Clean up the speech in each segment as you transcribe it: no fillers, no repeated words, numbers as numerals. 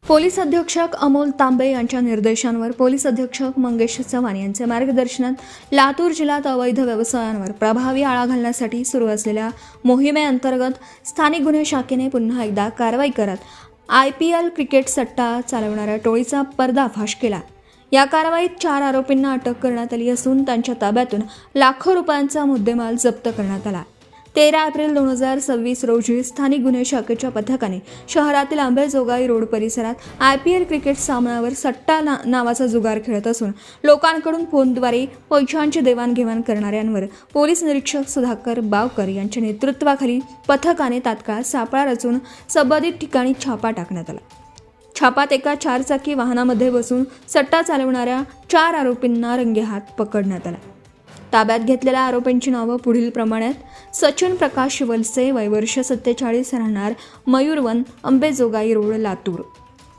Police अधीक्षक अमोल तांबे यांच्या निर्देशांवर police अधीक्षक मंगेश चव्हाण यांच्या मार्गदर्शनात लातूर जिल्ह्यात अवैध व्यवसायांवर प्रभावी आळा घालण्यासाठी सुरू असलेल्या मोहिमेअंतर्गत स्थानिक गुन्हे शाखेने पुन्हा एकदा कारवाई करत IPL क्रिकेट सट्टा चालवणाऱ्या टोळीचा पर्दाफाश केला। या कारवाईत 4 आरोपींना अटक करण्यात आली असून त्यांच्या ताब्यातून लाखो रुपयांचा मुद्देमाल जप्त करण्यात आला। 13 एप्रिल 2026 रोजी स्थानिक गुन्हे शाखेच्या पथकाने शहरातील अंबेजोगाई रोड परिसरात IPL क्रिकेट सामन्यावर सट्टा नावाचा जुगार खेळत असून लोकांकडून फोनद्वारे पैशांची देवाणघेवाण करणाऱ्यांवर पोलीस निरीक्षक सुधाकर बावकर यांच्या नेतृत्वाखाली पथकाने तात्काळ सापळा रचून संबंधित ठिकाणी छापा टाकण्यात आला। छापात एका 4 चाकी वाहनामध्ये बसून सट्टा चालवणाऱ्या 4 आरोपींना रंगेहात पकडण्यात आला। ताब्यात घेतलेल्या आरोपींची नावं पुढील प्रमाणे आहेत। सचिन प्रकाश वलसे, वय वर्ष 47, राहणार मयूरवन, अंबेजोगाई रोड, लातूर।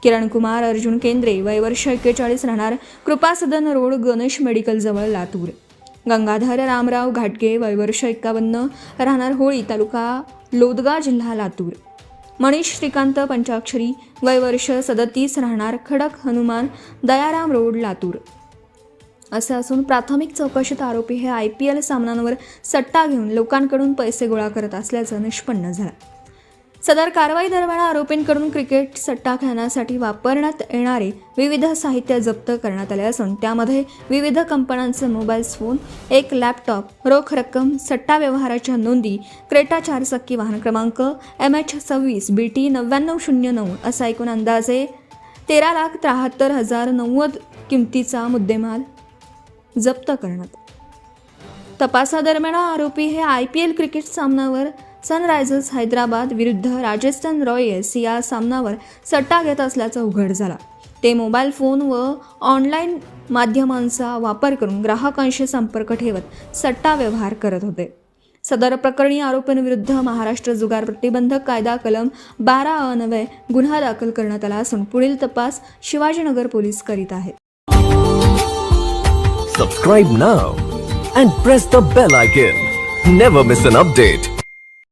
किरण कुमार अर्जुन केंद्रे, वय वर्ष 41, राहणार कृपासदन रोड, गणेश मेडिकल जवळ, लातूर। गंगाधर रामराव घाटगे, वय वर्ष 51, राहणार होळी, तालुका लोदगा, जिल्हा लातूर। मनीष श्रीकांत पंचाक्षरी, वय वर्ष 37, राहणार खडक हनुमान, दयाराम रोड, लातूर असे असून प्राथमिक चौकशीत आरोपी हे IPL सामन्यांवर सट्टा घेऊन लोकांकडून पैसे गोळा करत असल्याचं निष्पन्न झालं। सदर कारवाई दरम्यान आरोपींकडून क्रिकेट सट्टा खेळण्यासाठी वापरण्यात येणारे विविध साहित्य जप्त करण्यात आले असून त्यामध्ये विविध कंपन्यांचे मोबाईल फोन, 1 लॅपटॉप, रोख रक्कम, सट्टा व्यवहाराच्या नोंदी, क्रेटा 4 चाकी वाहन क्रमांक MH26 BT 9909 असा एकूण अंदाजे 13,73,090 किमतीचा मुद्देमाल जप्त करण्यात। तपासादरम्यान आरोपी हे IPL क्रिकेट सामन्यावर सनरायझर्स हैदराबाद विरुद्ध राजस्थान रॉयल्स या सामन्यावर सट्टा घेत असल्याचं उघड झालं। ते मोबाईल फोन व ऑनलाईन माध्यमांचा वापर करून ग्राहकांशी संपर्क ठेवत सट्टा व्यवहार करत होते। सदर प्रकरणी आरोपींविरुद्ध महाराष्ट्र जुगार प्रतिबंधक कायदा कलम 12(अ)अन्वये गुन्हा दाखल करण्यात आला असून पुढील तपास शिवाजीनगर पोलीस करीत आहेत। Subscribe now and press the bell icon. Never miss an update.